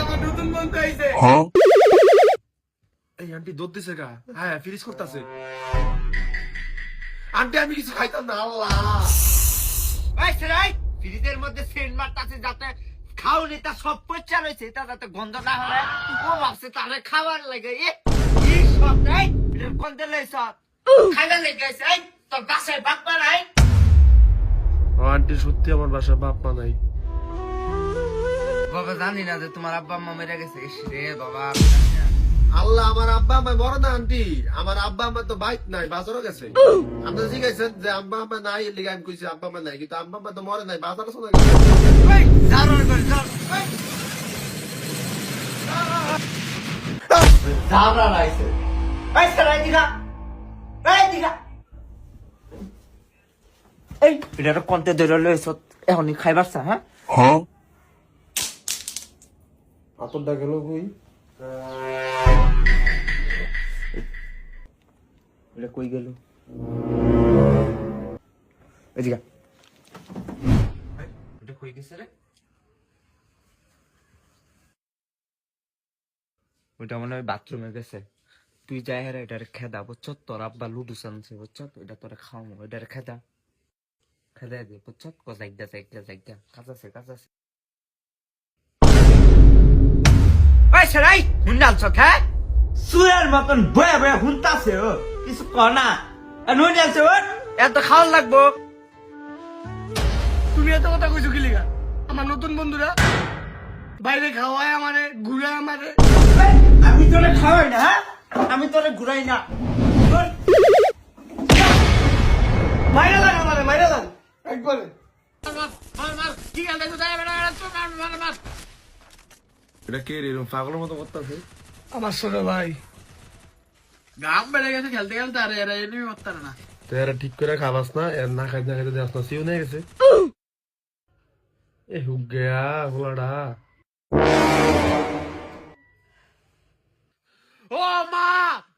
আমার নতুন বন্ধু আইছে। এই আন্টি দুধ দিছে গা। হ্যাঁ ফ্রিজ করতেছে। আন্টি আমি কিছু খাইতাম না। আল্লাহ এই সেরাই ফ্রিজের মধ্যে সেন্ট মারতাছে যাতে খাওনি তা সব পচা রয়েছে তা যাতে গন্ধ না হয় ও ভাবছে তারে খাবার লাগে এই সব এই এর গন্ধ লইছ খাইবার লাগে এই তোর বাসায় বাপ্পা নাই আন্টি সত্যি আমার বাসায় বাপ মা নাই। বাবা জানি না যে তোমার আব্বা আম্মা মেরে গেছে ইস রে বাবা আল্লাহ আমার আব্বা আম্মা মরে না আন্টি। আমার আব্বা আম্মা তো বাইক নাই, বাজারও গেছে। আপনি জিজ্ঞাসেন যে আব্বা আম্মা নাই, এর লিগে আমি কইছি আব্বা আম্মা নাই, কিন্তু আব্বা আম্মা তো মরে নাই, বাজারও চলে গেছে। এই জারর করে চল জারর আইছে এই সেরাই দিগা এই এটা কোনতে ধরে লইছ এখনই খাইবার চা হ্যাঁ আতরটা গেল কই? এটা কই গেল এদিকে এটা কই গেছে রে ওইটা মনে হয় বাথরুমে গেছে তুই যাই হেরে এটার খেদা বুঝছ তোর আব্বা লুডুস আনছে বুঝছ এটা তোরা খাওয়াবো এটার খেদা খেদা দিয়ে বুঝছ জায়গা কাঁচাছে ওই সেরাই হুন্ডালছ খা সুয়ের মতন বয়া বয়া হুনতাছে ও কিছু কর না নই যাচ্ছে ও এত খাওয়ার লাগবো তুমি এত কথা কইছো কি লিগা? আমার নতুন বন্ধুরা বাইরে খাওয়ায় আমারে, ঘুরায় আমারে। আমি তোরে খাওয়াই না হ্যাঁ আমি তোরে ঘুরাই না মাইরা লাগ আমারে, মাইরা লাগ একবারে। এটা কে রে এরকম পাগলের মতো করতেছে? আমার ছোট ভাই গাম বেড়ে গেছে খেলতে খেলতে, আর এরা এমনি করতে না। তো এরা ঠিক করে খাবাস না, এর না খাইতে না খাইতে দেওয়াস না, সিউ নিয়ে গেছে। এ হুক গেয়া গোলাডা। ও মা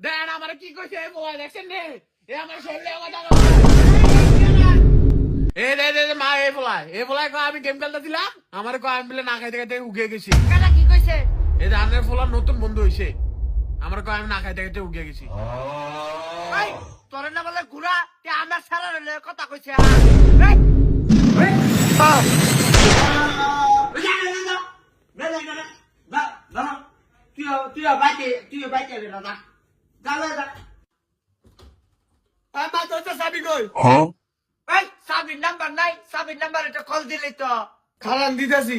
দেন আমারে কি কইছে এই বয় দেখছেন নে এ আমার শরীরে কথা এ মা এই বলাই কয় আমি গেম খেলতে দিলাম আমারে কয় আমি বলে না খাইতে খাইতে উগে গেছি। কেডা কি কইছে এই ধানের ফলার নতুন বন্ধু হইছে আমার কয় আমি না খাইতে খাইতে উগে গেছি। এই তোরে না বলে ঘুরা তে আমার সারা রে কথা কইছে তুই বাইতে না যা মা তোর তো চাবি কই? এই সাবির নাম্বার নাই সাবির নাম্বার এটা কল দিলি তো খারান দিতেছি।